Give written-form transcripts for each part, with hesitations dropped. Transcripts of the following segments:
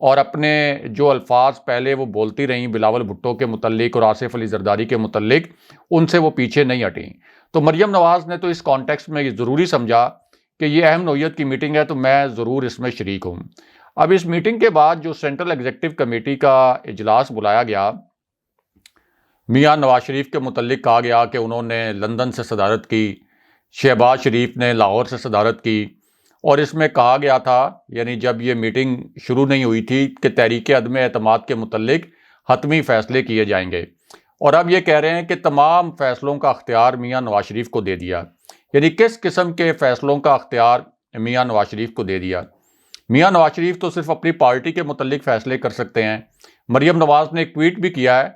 اور اپنے جو الفاظ پہلے وہ بولتی رہیں بلاول بھٹو کے متعلق اور آصف علی زرداری کے متعلق، ان سے وہ پیچھے نہیں ہٹیں۔ تو مریم نواز نے تو اس کانٹیکسٹ میں یہ ضروری سمجھا کہ یہ اہم نوعیت کی میٹنگ ہے تو میں ضرور اس میں شریک ہوں۔ اب اس میٹنگ کے بعد جو سینٹرل ایگزیکٹو کمیٹی کا اجلاس بلایا گیا، میاں نواز شریف کے متعلق کہا گیا کہ انہوں نے لندن سے صدارت کی، شہباز شریف نے لاہور سے صدارت کی، اور اس میں کہا گیا تھا، یعنی جب یہ میٹنگ شروع نہیں ہوئی تھی، کہ تحریک عدم اعتماد کے متعلق حتمی فیصلے کیے جائیں گے، اور اب یہ کہہ رہے ہیں کہ تمام فیصلوں کا اختیار میاں نواز شریف کو دے دیا۔ یعنی کس قسم کے فیصلوں کا اختیار میاں نواز شریف کو دے دیا؟ میاں نواز شریف تو صرف اپنی پارٹی کے متعلق فیصلے کر سکتے ہیں۔ مریم نواز نے ایک ٹویٹ بھی کیا ہے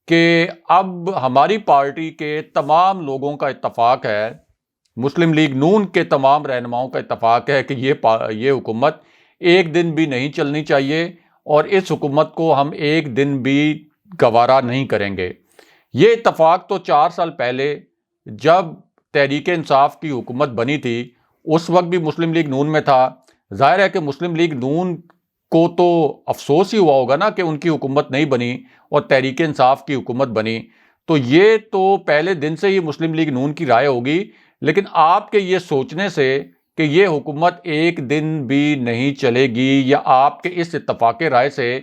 کہ اب ہماری پارٹی کے تمام لوگوں کا اتفاق ہے، مسلم لیگ نون کے تمام رہنماؤں کا اتفاق ہے کہ یہ حکومت ایک دن بھی نہیں چلنی چاہیے، اور اس حکومت کو ہم ایک دن بھی گوارا نہیں کریں گے۔ یہ اتفاق تو 4 سال پہلے جب تحریک انصاف کی حکومت بنی تھی، اس وقت بھی مسلم لیگ نون میں تھا۔ ظاہر ہے کہ مسلم لیگ نون کو تو افسوس ہی ہوا ہوگا نا کہ ان کی حکومت نہیں بنی اور تحریک انصاف کی حکومت بنی، تو یہ تو پہلے دن سے ہی مسلم لیگ نون کی رائے ہوگی۔ لیکن آپ کے یہ سوچنے سے کہ یہ حکومت ایک دن بھی نہیں چلے گی، یا آپ کے اس اتفاق رائے سے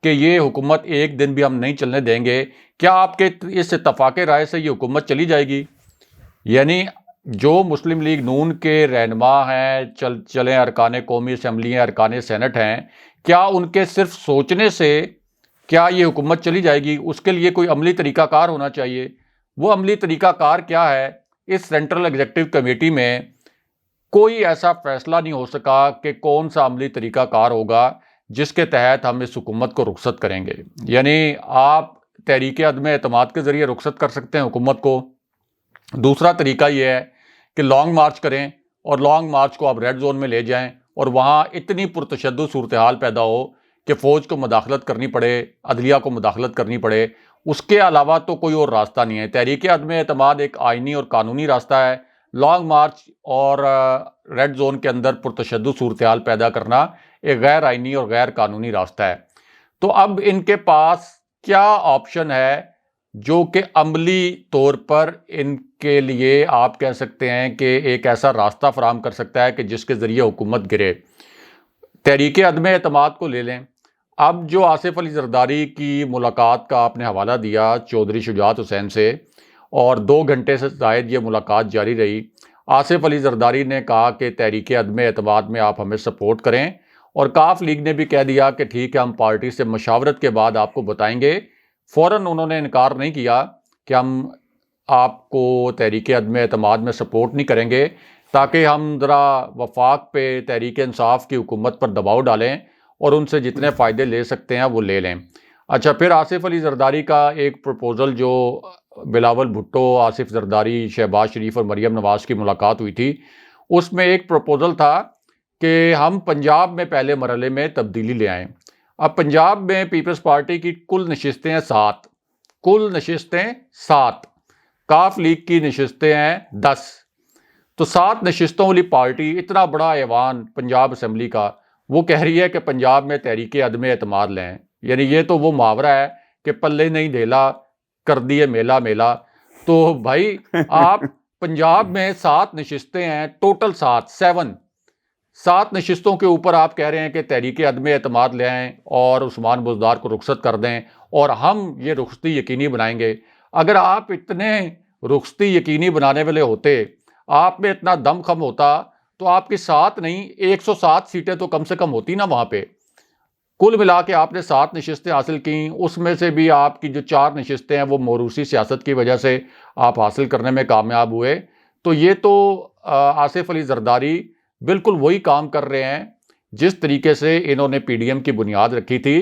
کہ یہ حکومت ایک دن بھی ہم نہیں چلنے دیں گے، کیا آپ کے اس اتفاق رائے سے یہ حکومت چلی جائے گی؟ یعنی جو مسلم لیگ نون کے رہنما ہیں، چلیں ارکان قومی اسمبلی ہیں، ارکان سینٹ ہیں، کیا ان کے صرف سوچنے سے کیا یہ حکومت چلی جائے گی؟ اس کے لیے کوئی عملی طریقہ کار ہونا چاہیے۔ وہ عملی طریقہ کار کیا ہے؟ اس سینٹرل ایگزیکٹو کمیٹی میں کوئی ایسا فیصلہ نہیں ہو سکا کہ کون سا عملی طریقہ کار ہوگا جس کے تحت ہم اس حکومت کو رخصت کریں گے۔ یعنی آپ تحریک عدم اعتماد کے ذریعے رخصت کر سکتے ہیں حکومت کو۔ دوسرا طریقہ یہ ہے کہ لانگ مارچ کریں، اور لانگ مارچ کو آپ ریڈ زون میں لے جائیں، اور وہاں اتنی پرتشدد صورتحال پیدا ہو کہ فوج کو مداخلت کرنی پڑے، عدلیہ کو مداخلت کرنی پڑے۔ اس کے علاوہ تو کوئی اور راستہ نہیں ہے۔ تحریک عدم اعتماد ایک آئینی اور قانونی راستہ ہے، لانگ مارچ اور ریڈ زون کے اندر پرتشدد صورتحال پیدا کرنا ایک غیر آئینی اور غیر قانونی راستہ ہے۔ تو اب ان کے پاس کیا آپشن ہے جو کہ عملی طور پر ان کے لیے آپ کہہ سکتے ہیں کہ ایک ایسا راستہ فراہم کر سکتا ہے کہ جس کے ذریعے حکومت گرے؟ تحریک عدم اعتماد کو لے لیں۔ اب جو آصف علی زرداری کی ملاقات کا آپ نے حوالہ دیا چودھری شجاعت حسین سے، اور 2 گھنٹے سے زائد یہ ملاقات جاری رہی، آصف علی زرداری نے کہا کہ تحریک عدم اعتماد میں آپ ہمیں سپورٹ کریں، اور کاف لیگ نے بھی کہہ دیا کہ ٹھیک ہے، ہم پارٹی سے مشاورت کے بعد آپ کو بتائیں گے۔ فوراً انہوں نے انکار نہیں کیا کہ ہم آپ کو تحریک عدم اعتماد میں سپورٹ نہیں کریں گے، تاکہ ہم ذرا وفاق پہ تحریک انصاف کی حکومت پر دباؤ ڈالیں اور ان سے جتنے فائدے لے سکتے ہیں وہ لے لیں۔ اچھا، پھر آصف علی زرداری کا ایک پروپوزل، جو بلاول بھٹو، آصف زرداری، شہباز شریف اور مریم نواز کی ملاقات ہوئی تھی، اس میں ایک پروپوزل تھا کہ ہم پنجاب میں پہلے مرحلے میں تبدیلی لے آئیں۔ اب پنجاب میں پیپلز پارٹی کی کل نشستیں ہیں 7، کل نشستیں 7، کاف لیگ کی نشستیں ہیں 10، تو 7 نشستوں والی پارٹی، اتنا بڑا ایوان پنجاب اسمبلی کا، وہ کہہ رہی ہے کہ پنجاب میں تحریک عدم اعتماد لیں۔ یعنی یہ تو وہ محاورہ ہے کہ پلے نہیں ڈھیلا کر دیے میلہ میلہ۔ تو بھائی آپ پنجاب میں 7 نشستیں ہیں، ٹوٹل 7 نشستوں کے اوپر آپ کہہ رہے ہیں کہ تحریک عدم اعتماد لے آئیں اور عثمان بزدار کو رخصت کر دیں، اور ہم یہ رخصتی یقینی بنائیں گے۔ اگر آپ اتنے رخصتی یقینی بنانے والے ہوتے، آپ میں اتنا دم خم ہوتا، تو آپ کی 7 نہیں 107 سیٹیں تو کم سے کم ہوتی نا وہاں پہ۔ کل ملا کے آپ نے 7 نشستیں حاصل کیں، اس میں سے بھی آپ کی جو 4 نشستیں ہیں وہ موروثی سیاست کی وجہ سے آپ حاصل کرنے میں کامیاب ہوئے۔ تو یہ تو آصف علی زرداری بالکل وہی کام کر رہے ہیں جس طریقے سے انہوں نے پی ڈی ایم کی بنیاد رکھی تھی،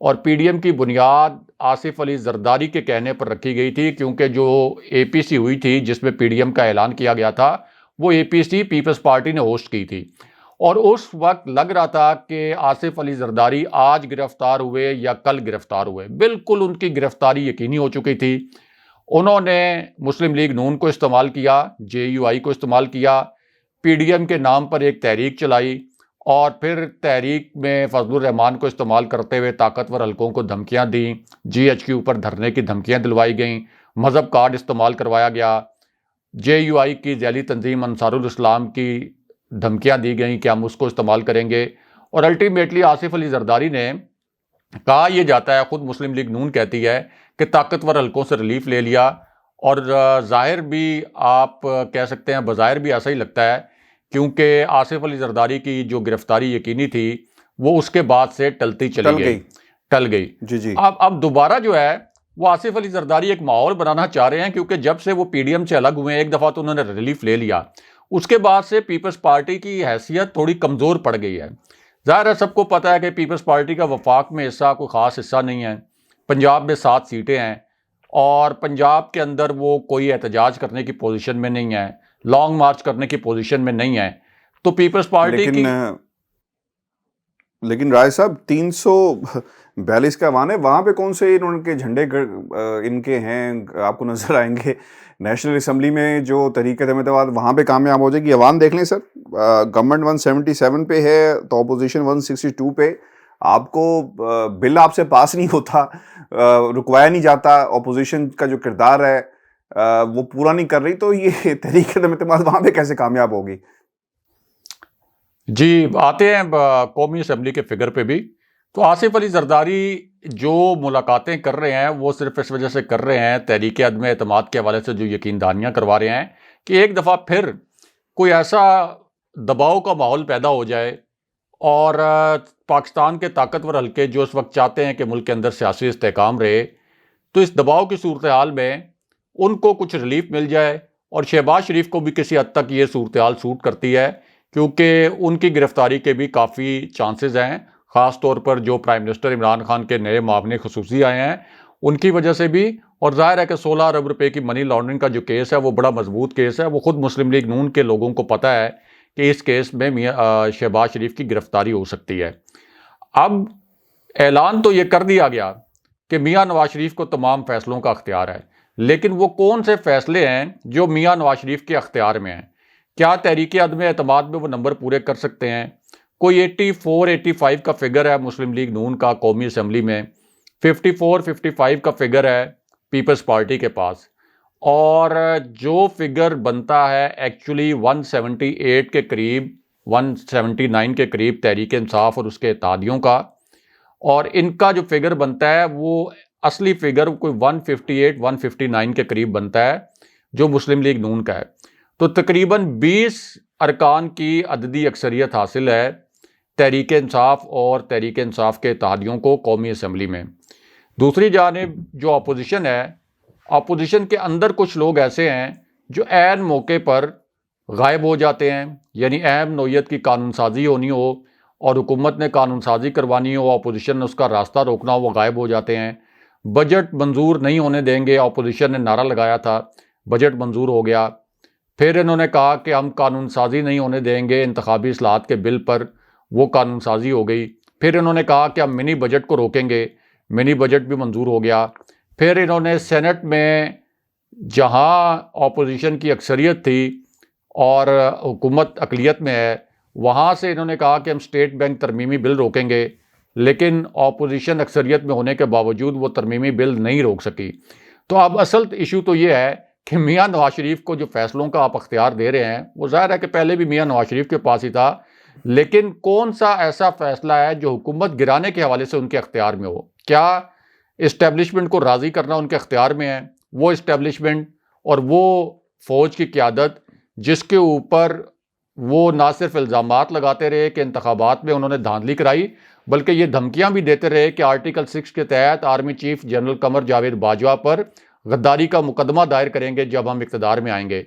اور پی ڈی ایم کی بنیاد آصف علی زرداری کے کہنے پر رکھی گئی تھی، کیونکہ جو اے پی سی ہوئی تھی جس میں پی ڈی ایم کا اعلان کیا گیا تھا، وہ اے پی سی پیپلز پارٹی نے ہوسٹ کی تھی، اور اس وقت لگ رہا تھا کہ آصف علی زرداری آج گرفتار ہوئے یا کل گرفتار ہوئے، بالکل ان کی گرفتاری یقینی ہو چکی تھی۔ انہوں نے مسلم لیگ نون کو استعمال کیا، جے یو آئی کو استعمال کیا، پی ڈی ایم کے نام پر ایک تحریک چلائی، اور پھر تحریک میں فضل الرحمان کو استعمال کرتے ہوئے طاقتور حلقوں کو دھمکیاں دیں، جی ایچ کے اوپر دھرنے کی دھمکیاں دلوائی گئیں، مذہب کارڈ استعمال کروایا گیا، جے یو آئی کی ذیلی تنظیم انصار الاسلام کی دھمکیاں دی گئیں کہ ہم اس کو استعمال کریں گے، اور الٹیمیٹلی آصف علی زرداری نے کہا یہ جاتا ہے، خود مسلم لیگ نون کہتی ہے کہ طاقتور حلقوں سے ریلیف لے لیا، اور ظاہر بھی آپ کہہ سکتے ہیں بظاہر بھی ایسا ہی لگتا ہے، کیونکہ آصف علی زرداری کی جو گرفتاری یقینی تھی وہ اس کے بعد سے ٹلتی چلی ٹل گئی۔ جی اب دوبارہ جو ہے وہ آصف علی زرداری ایک ماحول بنانا چاہ رہے ہیں، کیونکہ جب سے وہ پی ڈی ایم سے الگ ہوئے ہیں، ایک دفعہ تو انہوں نے ریلیف لے لیا، اس کے بعد سے پیپلز پارٹی کی حیثیت تھوڑی کمزور پڑ گئی ہے۔ ظاہر ہے سب کو پتہ ہے کہ پیپلز پارٹی کا وفاق میں حصہ کوئی خاص حصہ نہیں ہے، پنجاب میں 7 سیٹیں ہیں، اور پنجاب کے اندر وہ کوئی احتجاج کرنے کی پوزیشن میں نہیں ہے، لانگ مارچ کرنے کی پوزیشن میں نہیں ہے، تو پیپلز پارٹی کی لیکن رائے صاحب 342 کا ایوان ہے، وہاں پہ کون سے ان کے جھنڈے ان کے ہیں آپ کو نظر آئیں گے؟ نیشنل اسمبلی میں جو تحریک عدم اعتماد وہاں پہ کامیاب ہو جائے گی، ایوان دیکھ لیں سر، گورنمنٹ 177 پہ ہے تو اپوزیشن 162 پہ، آپ کو بل آپ سے پاس نہیں ہوتا، رکوایا نہیں جاتا، اپوزیشن کا جو کردار ہے وہ پورا نہیں کر رہی، تو یہ تحریک عدم اعتماد وہاں پہ کیسے کامیاب ہوگی؟ جی آتے ہیں قومی اسمبلی کے فگر پہ بھی، تو آصف علی زرداری جو ملاقاتیں کر رہے ہیں وہ صرف اس وجہ سے کر رہے ہیں، تحریک عدم اعتماد کے حوالے سے جو یقین دہانیاں کروا رہے ہیں کہ ایک دفعہ پھر کوئی ایسا دباؤ کا ماحول پیدا ہو جائے، اور پاکستان کے طاقتور حلقے جو اس وقت چاہتے ہیں کہ ملک کے اندر سیاسی استحکام رہے، تو اس دباؤ کی صورتحال میں ان کو کچھ ریلیف مل جائے، اور شہباز شریف کو بھی کسی حد تک یہ صورتحال سوٹ کرتی ہے، کیونکہ ان کی گرفتاری کے بھی کافی چانسز ہیں، خاص طور پر جو پرائم منسٹر عمران خان کے نئے معاون خصوصی آئے ہیں ان کی وجہ سے بھی، اور ظاہر ہے کہ 16 ارب روپے کی منی لانڈرنگ کا جو کیس ہے وہ بڑا مضبوط کیس ہے، وہ خود مسلم لیگ نون کے لوگوں کو پتہ ہے کہ اس کیس میں شہباز شریف کی گرفتاری ہو سکتی ہے۔ اب اعلان تو یہ کر دیا گیا کہ میاں نواز شریف کو تمام فیصلوں کا اختیار ہے، لیکن وہ کون سے فیصلے ہیں جو میاں نواز شریف کے اختیار میں ہیں؟ کیا تحریک عدم اعتماد میں وہ نمبر پورے کر سکتے ہیں؟ کوئی 84-85 کا فگر ہے مسلم لیگ نون کا قومی اسمبلی میں، 54-55 کا فگر ہے پیپلز پارٹی کے پاس، اور جو فگر بنتا ہے ایکچولی 178 کے قریب، 179 کے قریب تحریک انصاف اور اس کے اتحادیوں کا، اور ان کا جو فگر بنتا ہے وہ اصلی فگر کوئی 158-159 کے قریب بنتا ہے جو مسلم لیگ نون کا ہے، تو تقریباً 20 ارکان کی عددی اکثریت حاصل ہے تحریک انصاف اور تحریک انصاف کے اتحادیوں کو قومی اسمبلی میں۔ دوسری جانب جو اپوزیشن ہے، اپوزیشن کے اندر کچھ لوگ ایسے ہیں جو عین موقع پر غائب ہو جاتے ہیں، یعنی اہم نوعیت کی قانون سازی ہونی ہو اور حکومت نے قانون سازی کروانی ہو، اپوزیشن نے اس کا راستہ روکنا ہو، وہ غائب ہو جاتے ہیں۔ بجٹ منظور نہیں ہونے دیں گے، اپوزیشن نے نعرہ لگایا تھا، بجٹ منظور ہو گیا، پھر انہوں نے کہا کہ ہم قانون سازی نہیں ہونے دیں گے انتخابی اصلاحات کے بل پر، وہ قانون سازی ہو گئی، پھر انہوں نے کہا کہ ہم منی بجٹ کو روکیں گے، منی بجٹ بھی منظور ہو گیا، پھر انہوں نے سینٹ میں جہاں اپوزیشن کی اکثریت تھی اور حکومت اقلیت میں ہے، وہاں سے انہوں نے کہا کہ ہم اسٹیٹ بینک ترمیمی بل روکیں گے، لیکن اپوزیشن اکثریت میں ہونے کے باوجود وہ ترمیمی بل نہیں روک سکی۔ تو اب اصل ایشو تو یہ ہے کہ میاں نواز شریف کو جو فیصلوں کا آپ اختیار دے رہے ہیں، وہ ظاہر ہے کہ پہلے بھی میاں نواز شریف کے پاس ہی تھا، لیکن کون سا ایسا فیصلہ ہے جو حکومت گرانے کے حوالے سے ان کے اختیار میں ہو؟ کیا اسٹیبلشمنٹ کو راضی کرنا ان کے اختیار میں ہے؟ وہ اسٹیبلشمنٹ اور وہ فوج کی قیادت جس کے اوپر وہ نہ صرف الزامات لگاتے رہے کہ انتخابات میں انہوں نے دھاندلی کرائی، بلکہ یہ دھمکیاں بھی دیتے رہے کہ آرٹیکل 6 کے تحت army chief general Qamar Javed Bajwa پر غداری کا مقدمہ دائر کریں گے جب ہم اقتدار میں آئیں گے۔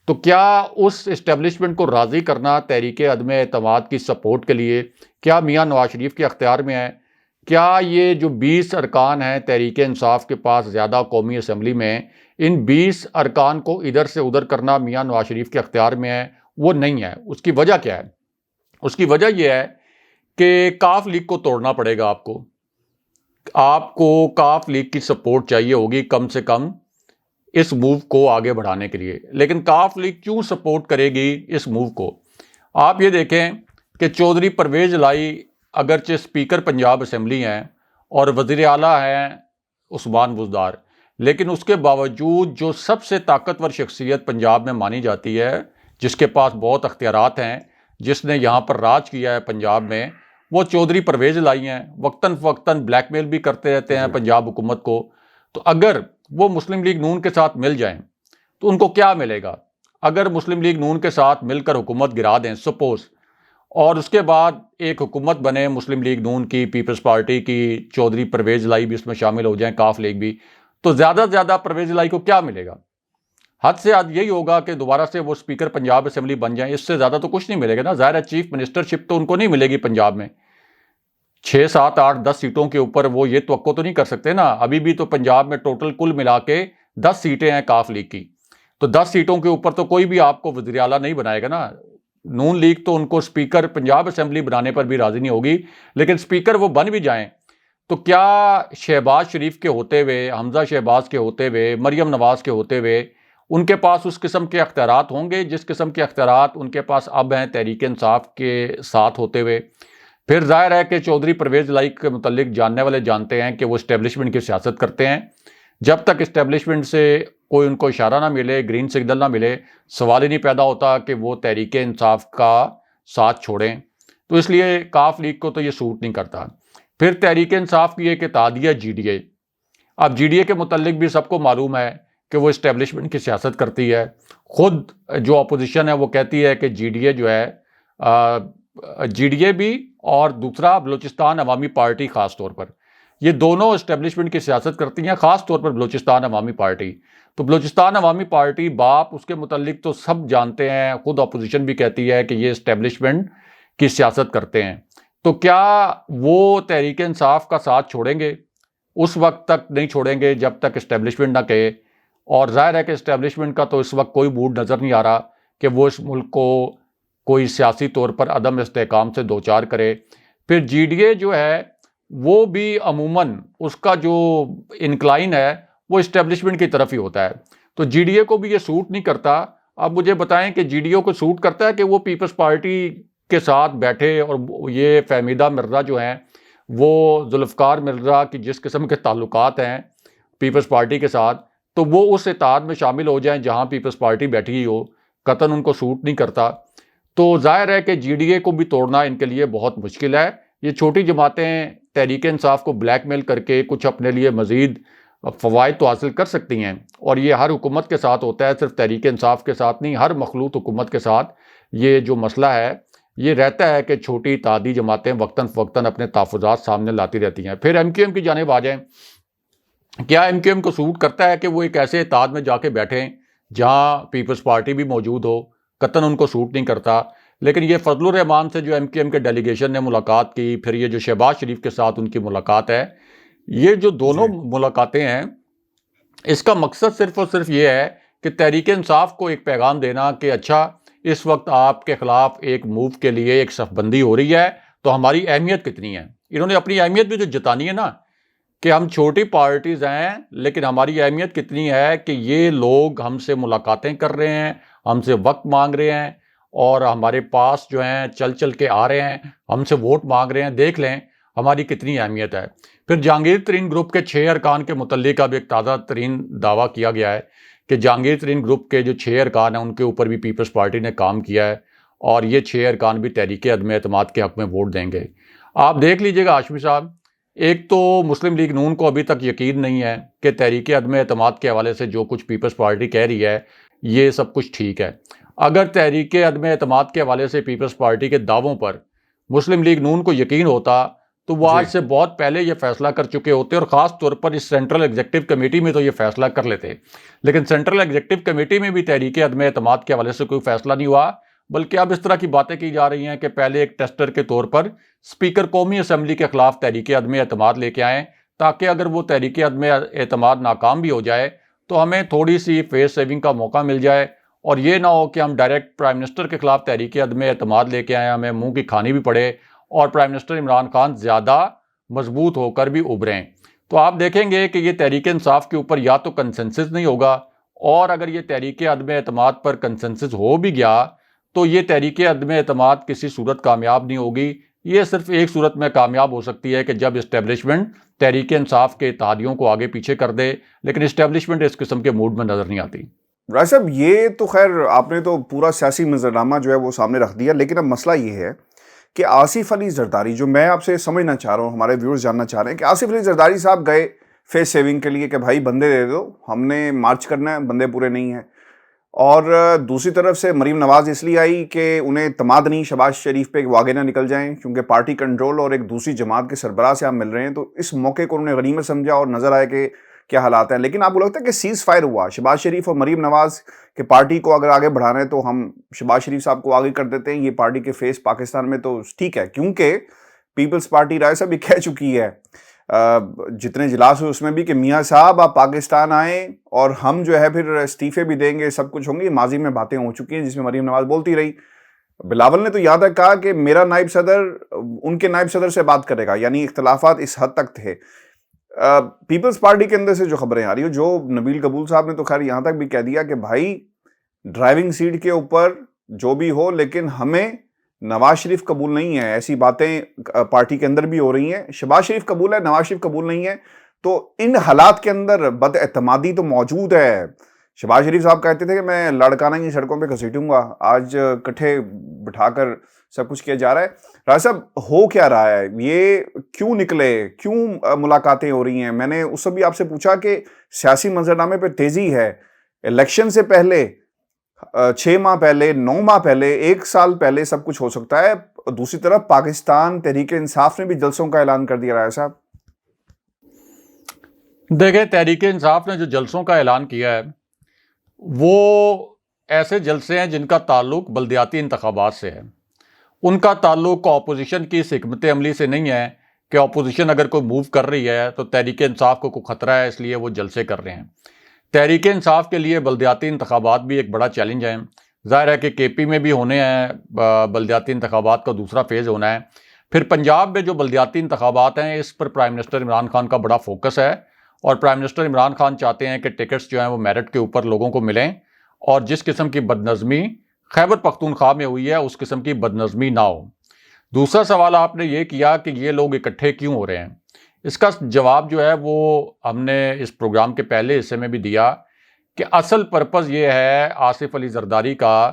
تو کیا اس اسٹیبلشمنٹ کو راضی کرنا تحریک عدم اعتماد کی سپورٹ کے لیے کیا میاں نواز شریف کے اختیار میں ہے؟ کیا یہ جو 20 ارکان ہیں تحریک انصاف کے پاس زیادہ قومی اسمبلی میں، ان 20 ارکان کو ادھر سے ادھر کرنا میاں نواز شریف کے اختیار میں ہے؟ وہ نہیں ہے۔ اس کی وجہ کیا ہے؟ اس کی وجہ یہ ہے کہ کاف لیگ کو توڑنا پڑے گا آپ کو کاف لیگ کی سپورٹ چاہیے ہوگی کم سے کم اس موو کو آگے بڑھانے کے لیے۔ لیکن کاف لیگ کیوں سپورٹ کرے گی اس موو کو؟ آپ یہ دیکھیں کہ چودھری پرویز الہی اگرچہ اسپیکر پنجاب اسمبلی ہیں اور وزیر اعلیٰ ہیں عثمان بزدار، لیکن اس کے باوجود جو سب سے طاقتور شخصیت پنجاب میں مانی جاتی ہے، جس کے پاس بہت اختیارات ہیں، جس نے یہاں پر راج کیا ہے پنجاب میں، وہ چودھری پرویز الہی ہیں۔ وقتاً فوقتاً بلیک میل بھی کرتے رہتے ہیں پنجاب حکومت کو۔ تو اگر وہ مسلم لیگ نون کے ساتھ مل جائیں تو ان کو کیا ملے گا؟ اگر مسلم لیگ نون کے ساتھ مل کر حکومت گرا دیں سپوز، اور اس کے بعد ایک حکومت بنے مسلم لیگ نون کی، پیپلز پارٹی کی، چودھری پرویز الہی بھی اس میں شامل ہو جائیں، کاف لیگ بھی، تو زیادہ سے زیادہ پرویز الہی کو کیا ملے گا؟ حد سے حد یہی ہوگا کہ دوبارہ سے وہ اسپیکر پنجاب اسمبلی بن جائیں، اس سے زیادہ تو کچھ نہیں ملے گا نا۔ ظاہر ہے چیف منسٹرشپ تو ان کو نہیں ملے گی پنجاب میں، 6 7 8 10 سیٹوں کے اوپر وہ یہ توقع تو نہیں کر سکتے نا۔ ابھی بھی تو پنجاب میں ٹوٹل کل ملا کے 10 سیٹیں ہیں کاف لیگ کی، تو 10 سیٹوں کے اوپر تو کوئی بھی آپ کو وزیر اعلیٰ نہیں بنائے گا نا۔ نون لیگ تو ان کو اسپیکر پنجاب اسمبلی بنانے پر بھی راضی نہیں ہوگی، لیکن اسپیکر وہ بن بھی جائیں تو کیا شہباز شریف کے ہوتے ہوئے، حمزہ شہباز کے ہوتے ہوئے، مریم نواز کے ہوتے ہوئے ان کے پاس اس قسم کے اختیارات ہوں گے جس قسم کے اختیارات ان کے پاس اب ہیں تحریک انصاف کے ساتھ ہوتے ہوئے؟ پھر ظاہر ہے کہ چودھری پرویز الہی کے متعلق جاننے والے جانتے ہیں کہ وہ اسٹیبلشمنٹ کی سیاست کرتے ہیں۔ جب تک اسٹیبلشمنٹ سے کوئی ان کو اشارہ نہ ملے، گرین سگنل نہ ملے، سوال ہی نہیں پیدا ہوتا کہ وہ تحریک انصاف کا ساتھ چھوڑیں۔ تو اس لیے کاف لیگ کو تو یہ سوٹ نہیں کرتا۔ پھر تحریک انصاف کی ایک اتحادیہ جی ڈی اے، اب جی ڈی اے کے متعلق بھی سب کو معلوم ہے کہ وہ اسٹیبلشمنٹ کی سیاست کرتی ہے۔ خود جو اپوزیشن ہے وہ کہتی ہے کہ جی ڈی اے جو ہے، جی ڈی اے بھی اور دوسرا بلوچستان عوامی پارٹی خاص طور پر، یہ دونوں اسٹیبلشمنٹ کی سیاست کرتی ہیں، خاص طور پر بلوچستان عوامی پارٹی۔ تو بلوچستان عوامی پارٹی باپ اس کے متعلق تو سب جانتے ہیں، خود اپوزیشن بھی کہتی ہے کہ یہ اسٹیبلشمنٹ کی سیاست کرتے ہیں۔ تو کیا وہ تحریک انصاف کا ساتھ چھوڑیں گے؟ اس وقت تک نہیں چھوڑیں گے جب تک اسٹیبلشمنٹ نہ کہے، اور ظاہر ہے کہ اسٹیبلشمنٹ کا تو اس وقت کوئی موڈ نظر نہیں آ رہا کہ وہ اس ملک کو کوئی سیاسی طور پر عدم استحکام سے دوچار کرے۔ پھر جی ڈی اے جو ہے وہ بھی عموماً اس کا جو انکلائن ہے وہ اسٹیبلشمنٹ کی طرف ہی ہوتا ہے، تو جی ڈی اے کو بھی یہ سوٹ نہیں کرتا۔ اب مجھے بتائیں کہ جی ڈی اے کو سوٹ کرتا ہے کہ وہ پیپلز پارٹی کے ساتھ بیٹھے، اور یہ فہمیدہ مرزا جو ہیں، وہ ذوالفقار مرزا کی جس قسم کے تعلقات ہیں پیپلز پارٹی کے ساتھ، تو وہ اس اتحاد میں شامل ہو جائیں جہاں پیپلز پارٹی بیٹھی ہی ہو؟ قطعاً ان کو سوٹ نہیں کرتا۔ تو ظاہر ہے کہ جی ڈی اے کو بھی توڑنا ان کے لیے بہت مشکل ہے۔ یہ چھوٹی جماعتیں تحریک انصاف کو بلیک میل کر کے کچھ اپنے لیے مزید فوائد تو حاصل کر سکتی ہیں، اور یہ ہر حکومت کے ساتھ ہوتا ہے، صرف تحریک انصاف کے ساتھ نہیں، ہر مخلوط حکومت کے ساتھ یہ جو مسئلہ ہے یہ رہتا ہے کہ چھوٹی اتحادی جماعتیں وقتاً فوقتاً اپنے تحفظات سامنے لاتی رہتی ہیں۔ پھر ایم کیو ایم کی جانب آ جائیں، کیا ایم کیو ایم کو سوٹ کرتا ہے کہ وہ ایک ایسے اتحاد میں جا کے بیٹھیں جہاں پیپلز پارٹی بھی موجود ہو؟ قطعاً ان کو سوٹ نہیں کرتا۔ لیکن یہ فضل الرحمان سے جو ایم کیو ایم کے ڈیلیگیشن نے ملاقات کی، پھر یہ جو شہباز شریف کے ساتھ ان کی ملاقات ہے، یہ جو دونوں ملاقاتیں ہیں، اس کا مقصد صرف اور صرف یہ ہے کہ تحریک انصاف کو ایک پیغام دینا کہ اچھا اس وقت آپ کے خلاف ایک موو کے لیے ایک صف بندی ہو رہی ہے، تو ہماری اہمیت کتنی ہے۔ انہوں نے اپنی اہمیت بھی تو جتانی ہے نا، کہ ہم چھوٹی پارٹیز ہیں لیکن ہماری اہمیت کتنی ہے کہ یہ لوگ ہم سے ملاقاتیں کر رہے ہیں، ہم سے وقت مانگ رہے ہیں، اور ہمارے پاس جو ہیں چل چل کے آ رہے ہیں، ہم سے ووٹ مانگ رہے ہیں۔ دیکھ لیں ہماری کتنی اہمیت ہے۔ پھر جہانگیر ترین گروپ کے 6 ارکان کے متعلق اب ایک تازہ ترین دعویٰ کیا گیا ہے کہ جہانگیر ترین گروپ کے جو 6 ارکان ہیں ان کے اوپر بھی پیپلز پارٹی نے کام کیا ہے، اور یہ 6 ارکان بھی تحریک عدم اعتماد کے حق میں ووٹ دیں گے۔ آپ دیکھ لیجئے گا ہاشمی صاحب، ایک تو مسلم لیگ نون کو ابھی تک یقین نہیں ہے کہ تحریک عدم اعتماد کے حوالے سے جو کچھ پیپلز پارٹی کہہ رہی ہے یہ سب کچھ ٹھیک ہے۔ اگر تحریک عدم اعتماد کے حوالے سے پیپلز پارٹی کے دعووں پر مسلم لیگ نون کو یقین ہوتا تو وہ آج سے بہت پہلے یہ فیصلہ کر چکے ہوتے، اور خاص طور پر اس سینٹرل ایگزیکٹو کمیٹی میں تو یہ فیصلہ کر لیتے۔ لیکن سینٹرل ایگزیکٹو کمیٹی میں بھی تحریک عدم اعتماد کے حوالے سے کوئی فیصلہ نہیں ہوا، بلکہ اب اس طرح کی باتیں کی جا رہی ہیں کہ پہلے ایک ٹیسٹر کے طور پر اسپیکر قومی اسمبلی کے خلاف تحریک عدم اعتماد لے کے آئیں، تاکہ اگر وہ تحریک عدم اعتماد ناکام بھی ہو جائے تو ہمیں تھوڑی سی فیس سیونگ کا موقع مل جائے، اور یہ نہ ہو کہ ہم ڈائریکٹ پرائم منسٹر کے خلاف تحریک عدم اعتماد لے کے آئیں، ہمیں منہ کی کھانی بھی پڑے، اور پرائم منسٹر عمران خان زیادہ مضبوط ہو کر بھی ابھریں۔ تو آپ دیکھیں گے کہ یہ تحریک انصاف کے اوپر یا تو کنسنسس نہیں ہوگا، اور اگر یہ تحریک عدم اعتماد پر کنسنسس ہو بھی گیا تو یہ تحریک عدم اعتماد کسی صورت کامیاب نہیں ہوگی. یہ صرف ایک صورت میں کامیاب ہو سکتی ہے کہ جب اسٹیبلشمنٹ تحریک انصاف کے اتحادیوں کو آگے پیچھے کر دے، لیکن اسٹیبلشمنٹ اس قسم کے موڈ میں نظر نہیں آتی. رائے صاحب، یہ تو خیر آپ نے تو پورا سیاسی منظرنامہ جو ہے وہ سامنے رکھ دیا، لیکن اب مسئلہ یہ ہے کہ آصف علی زرداری، جو میں آپ سے سمجھنا چاہ رہا ہوں، ہمارے ویورز جاننا چاہ رہے ہیں کہ آصف علی زرداری صاحب گئے فیس سیونگ کے لیے کہ بھائی بندے دے دو، ہم نے مارچ کرنا ہے، بندے پورے نہیں ہیں. اور دوسری طرف سے مریم نواز اس لیے آئی کہ انہیں اعتماد نہیں شہباز شریف پہ کہ وہ آگے نہ نکل جائیں، کیونکہ پارٹی کنٹرول اور ایک دوسری جماعت کے سربراہ سے آپ مل رہے ہیں. تو اس موقع کو انہوں نے غنیمت سمجھا اور نظر آیا کہ کیا حالات ہیں. لیکن آپ کو لگتا ہے کہ سیز فائر ہوا شہباز شریف اور مریم نواز کہ پارٹی کو اگر آگے بڑھانا ہے تو ہم شہباز شریف صاحب کو آگے کر دیتے ہیں، یہ پارٹی کے فیس پاکستان میں تو ٹھیک ہے، کیونکہ پیپلز پارٹی رائے صاحب یہ کہہ چکی ہے جتنے اجلاس ہوئے اس میں بھی کہ میاں صاحب آپ پاکستان آئیں اور ہم جو ہے پھر استعفے بھی دیں گے، سب کچھ ہوں گے. ماضی میں باتیں ہو چکی ہیں جس میں مریم نواز بولتی رہی. بلاول نے تو یاد ہے کہا کہ میرا نائب صدر ان کے نائب صدر سے بات کرے گا، یعنی اختلافات اس حد تک تھے. پیپلز پارٹی کے اندر سے جو خبریں آ رہی ہیں، جو نبیل قبول صاحب نے تو خیر یہاں تک بھی کہہ دیا کہ بھائی ڈرائیونگ سیٹ کے اوپر جو بھی ہو لیکن ہمیں نواز شریف قبول نہیں ہے. ایسی باتیں پارٹی کے اندر بھی ہو رہی ہیں، شہباز شریف قبول ہے، نواز شریف قبول نہیں ہے. تو ان حالات کے اندر بد اعتمادی تو موجود ہے. شہباز شریف صاحب کہتے تھے کہ میں لڑکانہ کی سڑکوں پہ گھسیٹوں گا، آج کٹھے بٹھا کر سب کچھ کیا جا رہا ہے. راج صاحب ہو کیا رہا ہے؟ یہ کیوں نکلے، کیوں ملاقاتیں ہو رہی ہیں؟ میں نے اس سے بھی آپ سے پوچھا کہ سیاسی منظرنامے پہ تیزی ہے. الیکشن سے پہلے 6 ماہ پہلے، 9 ماہ پہلے، 1 سال پہلے سب کچھ ہو سکتا ہے. دوسری طرف پاکستان تحریک انصاف نے بھی جلسوں کا اعلان کر دیا. رائے صاحب دیکھیں، تحریک انصاف نے جو جلسوں کا اعلان کیا ہے وہ ایسے جلسے ہیں جن کا تعلق بلدیاتی انتخابات سے ہے. ان کا تعلق اپوزیشن کی اس حکمت عملی سے نہیں ہے کہ اپوزیشن اگر کوئی موو کر رہی ہے تو تحریک انصاف کو کوئی خطرہ ہے اس لیے وہ جلسے کر رہے ہیں. تحریک انصاف کے لیے بلدیاتی انتخابات بھی ایک بڑا چیلنج ہے. ظاہر ہے کہ کے پی میں بھی ہونے ہیں، بلدیاتی انتخابات کا دوسرا فیز ہونا ہے. پھر پنجاب میں جو بلدیاتی انتخابات ہیں اس پر پرائم منسٹر عمران خان کا بڑا فوکس ہے، اور پرائم منسٹر عمران خان چاہتے ہیں کہ ٹکٹس جو ہیں وہ میرٹ کے اوپر لوگوں کو ملیں، اور جس قسم کی بدنظمی خیبر پختونخوا میں ہوئی ہے اس قسم کی بدنظمی نہ ہو. دوسرا سوال آپ نے یہ کیا کہ یہ لوگ اکٹھے کیوں ہو رہے ہیں. اس کا جواب جو ہے وہ ہم نے اس پروگرام کے پہلے حصے میں بھی دیا کہ اصل پرپز یہ ہے آصف علی زرداری کا،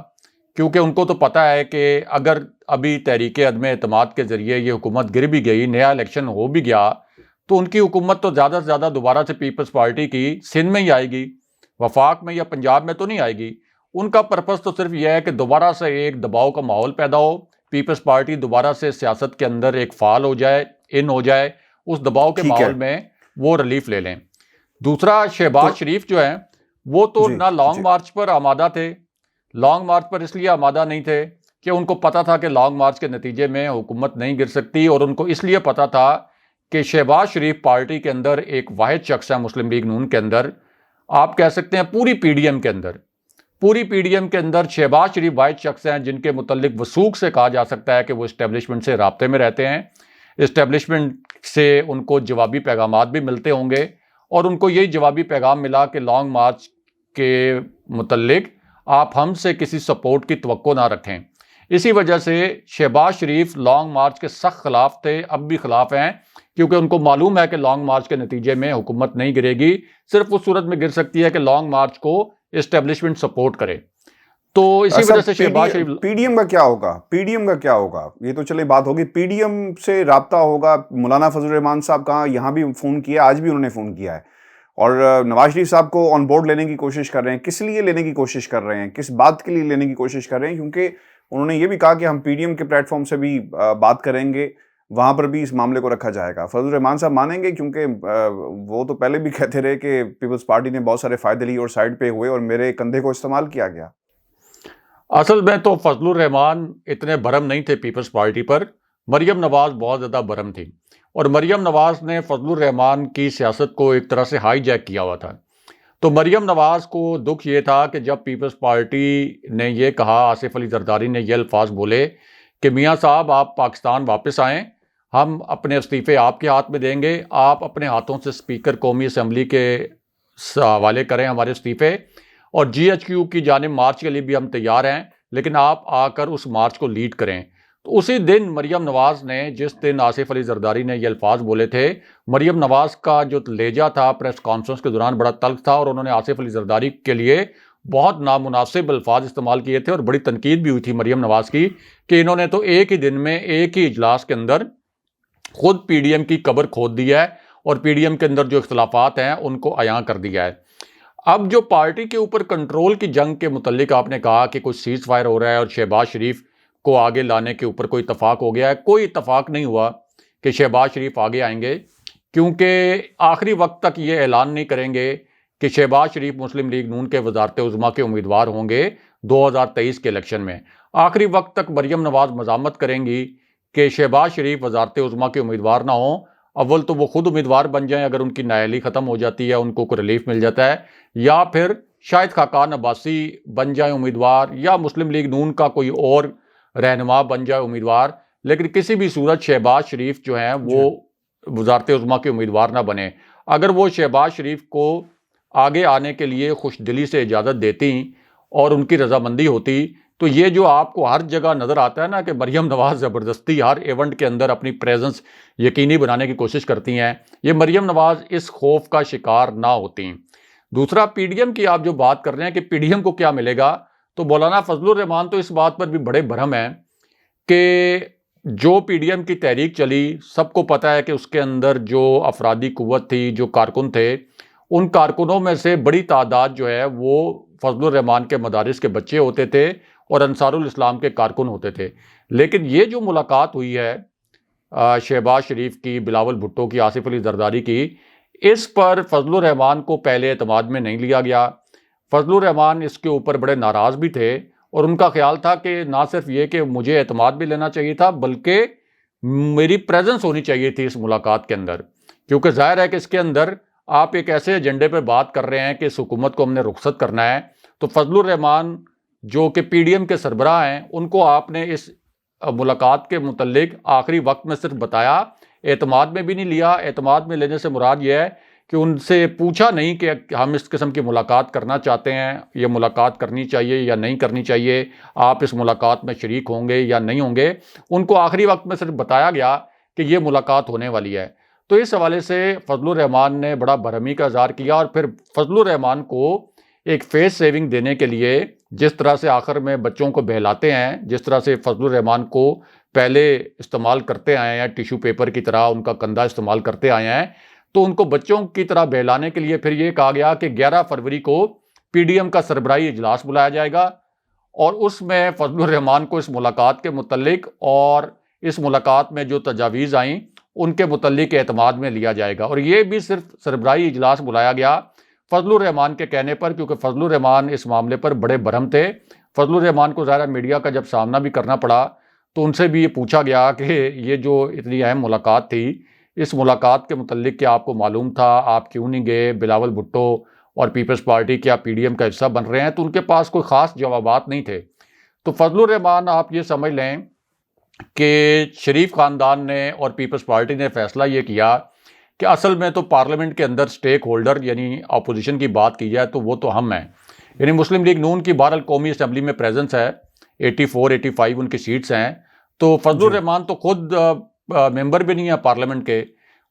کیونکہ ان کو تو پتہ ہے کہ اگر ابھی تحریک عدم اعتماد کے ذریعے یہ حکومت گر بھی گئی، نیا الیکشن ہو بھی گیا، تو ان کی حکومت تو زیادہ سے زیادہ دوبارہ سے پیپلز پارٹی کی سندھ میں ہی آئے گی، وفاق میں یا پنجاب میں تو نہیں آئے گی. ان کا پرپز تو صرف یہ ہے کہ دوبارہ سے ایک دباؤ کا ماحول پیدا ہو، پیپلز پارٹی دوبارہ سے سیاست کے اندر ایک فعال ہو جائے، ہو جائے، اس دباؤ کے ماحول میں وہ ریلیف لے لیں. دوسرا، شہباز شریف جو ہیں وہ تو نہ لانگ مارچ پر آمادہ تھے. لانگ مارچ پر اس لیے آمادہ نہیں تھے کہ ان کو پتا تھا کہ لانگ مارچ کے نتیجے میں حکومت نہیں گر سکتی، اور ان کو اس لیے پتا تھا کہ شہباز شریف پارٹی کے اندر ایک واحد شخص ہے، مسلم لیگ نون کے اندر، آپ کہہ سکتے ہیں پوری پی ڈی ایم کے اندر شہباز شریف واحد شخص ہیں جن کے متعلق وثوق سے کہا جا سکتا ہے کہ وہ اسٹیبلشمنٹ سے رابطے میں رہتے ہیں. اسٹیبلشمنٹ سے ان کو جوابی پیغامات بھی ملتے ہوں گے، اور ان کو یہی جوابی پیغام ملا کہ لانگ مارچ کے متعلق آپ ہم سے کسی سپورٹ کی توقع نہ رکھیں. اسی وجہ سے شہباز شریف لانگ مارچ کے سخت خلاف تھے، اب بھی خلاف ہیں، کیونکہ ان کو معلوم ہے کہ لانگ مارچ کے نتیجے میں حکومت نہیں گرے گی، صرف اس صورت میں گر سکتی ہے کہ لانگ مارچ کو اسٹیبلشمنٹ سپورٹ کرے. تو اسی وجہ سے شہباز شریف پی ڈی ایم کا کیا ہوگا؟ پی ڈی ایم کا کیا ہوگا؟ یہ تو چلے بات ہوگی، پی ڈی ایم سے رابطہ ہوگا. مولانا فضل الرحمان صاحب کہاں یہاں بھی فون کیا، آج بھی انہوں نے فون کیا ہے، اور نواز شریف صاحب کو آن بورڈ لینے کی کوشش کر رہے ہیں. کس لیے لینے کی کوشش کر رہے ہیں؟ کس بات کے لیے لینے کی کوشش کر رہے ہیں؟ کیونکہ انہوں نے یہ بھی کہا کہ ہم پی ڈی ایم کے پلیٹ فارم سے بھی بات کریں گے، وہاں پر بھی اس معاملے کو رکھا جائے گا. فضل الرحمان صاحب مانیں گے؟ کیونکہ وہ تو پہلے بھی کہتے رہے کہ پیپلز پارٹی نے بہت سارے فائدے لیے اور سائڈ پہ ہوئے اور میرے کندھے کو استعمال کیا گیا. اصل میں تو فضل الرحمان اتنے برہم نہیں تھے پیپلز پارٹی پر، مریم نواز بہت زیادہ برہم تھی، اور مریم نواز نے فضل الرحمان کی سیاست کو ایک طرح سے ہائی جیک کیا ہوا تھا. تو مریم نواز کو دکھ یہ تھا کہ جب پیپلز پارٹی نے یہ کہا، آصف علی زرداری نے یہ الفاظ بولے کہ میاں صاحب آپ پاکستان واپس آئیں، ہم اپنے استعفے آپ کے ہاتھ میں دیں گے، آپ اپنے ہاتھوں سے اسپیکر قومی اسمبلی کے حوالے کریں ہمارے استعفے، اور جی ایچ کیو کی جانب مارچ کے لیے بھی ہم تیار ہیں، لیکن آپ آ کر اس مارچ کو لیڈ کریں۔ تو اسی دن مریم نواز نے، جس دن آصف علی زرداری نے یہ الفاظ بولے تھے، مریم نواز کا جو لہجہ تھا پریس کانفرنس کے دوران بڑا تلخ تھا، اور انہوں نے آصف علی زرداری کے لیے بہت نامناسب الفاظ استعمال کیے تھے، اور بڑی تنقید بھی ہوئی تھی مریم نواز کی کہ انہوں نے تو ایک ہی دن میں ایک ہی اجلاس کے اندر خود پی ڈی ایم کی قبر کھود دی ہے اور پی ڈی ایم کے اندر جو اختلافات ہیں ان کو عیاں کر دیا ہے۔ اب جو پارٹی کے اوپر کنٹرول کی جنگ کے متعلق آپ نے کہا کہ کوئی سیز فائر ہو رہا ہے اور شہباز شریف کو آگے لانے کے اوپر کوئی اتفاق ہو گیا ہے، کوئی اتفاق نہیں ہوا کہ شہباز شریف آگے آئیں گے، کیونکہ آخری وقت تک یہ اعلان نہیں کریں گے کہ شہباز شریف مسلم لیگ نون کے وزارت عظمیٰ کے امیدوار ہوں گے 2023 کے الیکشن میں۔ آخری وقت تک مریم نواز مزاحمت کریں گی کہ شہباز شریف وزارت عظمیٰ کے امیدوار نہ ہوں، اول تو وہ خود امیدوار بن جائیں اگر ان کی نااہلی ختم ہو جاتی ہے، ان کو کوئی ریلیف مل جاتا ہے، یا پھر شاہد خاقان عباسی بن جائیں امیدوار، یا مسلم لیگ نون کا کوئی اور رہنما بن جائے امیدوار، لیکن کسی بھی صورت شہباز شریف جو ہیں وہ وزارت عظمیٰ کے امیدوار نہ بنے۔ اگر وہ شہباز شریف کو آگے آنے کے لیے خوش دلی سے اجازت دیتی اور ان کی رضامندی ہوتی، تو یہ جو آپ کو ہر جگہ نظر آتا ہے نا کہ مریم نواز زبردستی ہر ایونٹ کے اندر اپنی پریزنس یقینی بنانے کی کوشش کرتی ہیں، یہ مریم نواز اس خوف کا شکار نہ ہوتی۔ دوسرا، پی ڈی ایم کی آپ جو بات کر رہے ہیں کہ پی ڈی ایم کو کیا ملے گا، تو مولانا فضل الرحمان تو اس بات پر بھی بڑے برہم ہیں کہ جو پی ڈی ایم کی تحریک چلی، سب کو پتہ ہے کہ اس کے اندر جو افرادی قوت تھی، جو کارکن تھے، ان کارکنوں میں سے بڑی تعداد جو ہے وہ فضل الرحمان کے مدارس کے بچے ہوتے تھے اور انصار الاسلام کے کارکن ہوتے تھے۔ لیکن یہ جو ملاقات ہوئی ہے شہباز شریف کی، بلاول بھٹو کی، آصف علی زرداری کی، اس پر فضل الرحمان کو پہلے اعتماد میں نہیں لیا گیا۔ فضل الرحمان اس کے اوپر بڑے ناراض بھی تھے، اور ان کا خیال تھا کہ نہ صرف یہ کہ مجھے اعتماد بھی لینا چاہیے تھا، بلکہ میری پریزنس ہونی چاہیے تھی اس ملاقات کے اندر، کیونکہ ظاہر ہے کہ اس کے اندر آپ ایک ایسے ایجنڈے پہ بات کر رہے ہیں کہ اس حکومت کو ہم نے رخصت کرنا ہے، تو فضل الرحمان جو کہ پی ڈی ایم کے سربراہ ہیں، ان کو آپ نے اس ملاقات کے متعلق آخری وقت میں صرف بتایا، اعتماد میں بھی نہیں لیا۔ اعتماد میں لینے سے مراد یہ ہے کہ ان سے پوچھا نہیں کہ ہم اس قسم کی ملاقات کرنا چاہتے ہیں، یہ ملاقات کرنی چاہیے یا نہیں کرنی چاہیے، آپ اس ملاقات میں شریک ہوں گے یا نہیں ہوں گے۔ ان کو آخری وقت میں صرف بتایا گیا کہ یہ ملاقات ہونے والی ہے۔ تو اس حوالے سے فضل الرحمان نے بڑا برہمی کا اظہار کیا، اور پھر فضل الرحمان کو ایک فیس سیونگ دینے کے لیے جس طرح سے آخر میں بچوں کو بہلاتے ہیں، جس طرح سے فضل الرحمان کو پہلے استعمال کرتے آئے ہیں ٹیشو پیپر کی طرح، ان کا کندھا استعمال کرتے آئے ہیں، تو ان کو بچوں کی طرح بہلانے کے لیے پھر یہ کہا گیا کہ 11 فروری کو پی ڈی ایم کا سربراہی اجلاس بلایا جائے گا، اور اس میں فضل الرحمان کو اس ملاقات کے متعلق اور اس ملاقات میں جو تجاویز آئیں ان کے متعلق اعتماد میں لیا جائے گا۔ اور یہ بھی صرف سربراہی اجلاس بلایا گیا فضل الرحمان کے کہنے پر، کیونکہ فضل الرحمان اس معاملے پر بڑے برہم تھے۔ فضل الرحمان کو ظاہر میڈیا کا جب سامنا بھی کرنا پڑا تو ان سے بھی یہ پوچھا گیا کہ یہ جو اتنی اہم ملاقات تھی، اس ملاقات کے متعلق کیا آپ کو معلوم تھا، آپ کیوں نہیں گئے، بلاول بھٹو اور پیپلز پارٹی کیا پی ڈی ایم کا حصہ بن رہے ہیں؟ تو ان کے پاس کوئی خاص جوابات نہیں تھے۔ تو فضل الرحمان آپ یہ سمجھ لیں کہ شریف خاندان نے اور پیپلز پارٹی نے فیصلہ یہ کیا کہ اصل میں تو پارلیمنٹ کے اندر سٹیک ہولڈر یعنی اپوزیشن کی بات کی جائے تو وہ تو ہم ہیں، یعنی مسلم لیگ نون کی بہرحال قومی اسمبلی میں پریزنس ہے، 84-85 ان کی سیٹس ہیں، تو فضل الرحمان تو خود ممبر بھی نہیں ہے پارلیمنٹ کے،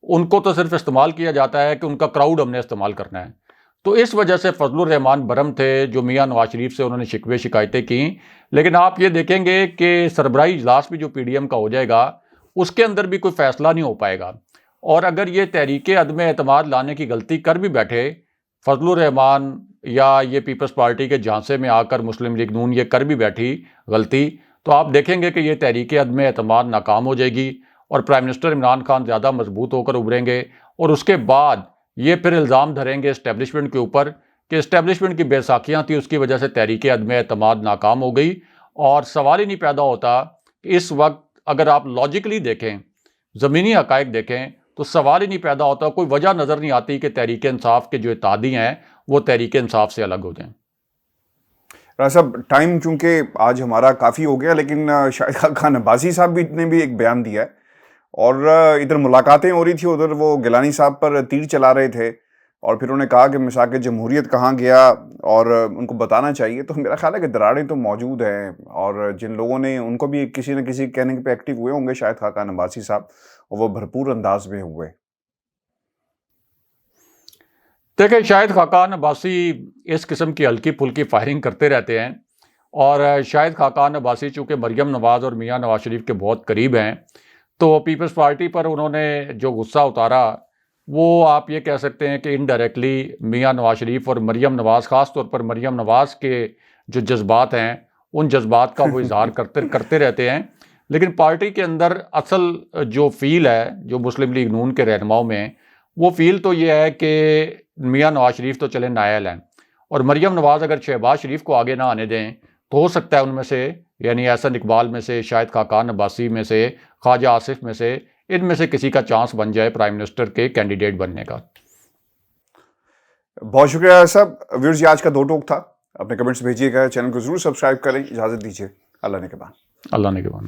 ان کو تو صرف استعمال کیا جاتا ہے کہ ان کا کراؤڈ ہم نے استعمال کرنا ہے۔ تو اس وجہ سے فضل الرحمان برہم تھے، جو میاں نواز شریف سے انہوں نے شکوے شکایتیں کیں۔ لیکن آپ یہ دیکھیں گے کہ سربراہی اجلاس بھی جو پی ڈی ایم کا ہو جائے گا، اس کے اندر بھی کوئی فیصلہ نہیں ہو پائے گا، اور اگر یہ تحریک عدم اعتماد لانے کی غلطی کر بھی بیٹھے فضل الرحمان، یا یہ پیپلز پارٹی کے جھانسے میں آ کر مسلم لیگ نون یہ کر بھی بیٹھی غلطی، تو آپ دیکھیں گے کہ یہ تحریک عدم اعتماد ناکام ہو جائے گی، اور پرائم منسٹر عمران خان زیادہ مضبوط ہو کر ابھریں گے، اور اس کے بعد یہ پھر الزام دھریں گے اسٹیبلشمنٹ کے اوپر کہ اسٹیبلشمنٹ کی بے ساکھیاں تھیں، اس کی وجہ سے تحریک عدم اعتماد ناکام ہو گئی۔ اور سوال ہی نہیں پیدا ہوتا کہ اس وقت اگر آپ لاجیکلی دیکھیں، زمینی حقائق دیکھیں، تو سوال ہی نہیں پیدا ہوتا، کوئی وجہ نظر نہیں آتی کہ تحریک انصاف کے جو اتحادی ہیں وہ تحریک انصاف سے الگ ہو جائیں۔ راجہ صاحب، ٹائم چونکہ آج ہمارا کافی ہو گیا، لیکن شاہد خاقان عباسی صاحب نے بھی ایک بیان دیا ہے، اور ادھر ملاقاتیں ہو رہی تھی، ادھر وہ گیلانی صاحب پر تیر چلا رہے تھے، اور پھر انہوں نے کہا کہ مساق جمہوریت کہاں گیا، اور ان کو بتانا چاہیے. تو میرا خیال ہے کہ دراڑیں تو موجود ہیں، اور جن لوگوں نے ان کو بھی کسی نہ کسی کہنے پہ ایکٹیو ہوئے ہوں گے شاید خاقان عباسی صاحب، اور وہ بھرپور انداز میں ہوئے. دیکھیں شاہد خاقان عباسی اس قسم کی ہلکی پھلکی فائرنگ کرتے رہتے ہیں، اور شاہد خاقان عباسی چونکہ مریم نواز اور میاں نواز شریف کے بہت قریب ہیں، تو پیپلز پارٹی پر انہوں نے جو غصہ اتارا وہ آپ یہ کہہ سکتے ہیں کہ انڈائریکٹلی میاں نواز شریف اور مریم نواز، خاص طور پر مریم نواز کے جو جذبات ہیں ان جذبات کا وہ اظہار کرتے رہتے ہیں. لیکن پارٹی کے اندر اصل جو فیل ہے جو مسلم لیگ نون کے رہنماؤں میں، وہ فیل تو یہ ہے کہ میاں نواز شریف تو چلے نائل ہیں، اور مریم نواز اگر شہباز شریف کو آگے نہ آنے دیں تو ہو سکتا ہے ان میں سے، یعنی احسن اقبال میں سے، شاہد خاقان عباسی میں سے، خواجہ آصف میں سے، ان میں سے کسی کا چانس بن جائے پرائم منسٹر کے کینڈیڈیٹ بننے کا. بہت شکریہ صاحب. ویورز، یہ آج کا دو ٹوک تھا. اپنے کمنٹس بھیجیے گا، چینل کو ضرور سبسکرائب کریں. اجازت دیجیے. اللہ نے کے بعد. اللہ نے کے بعد.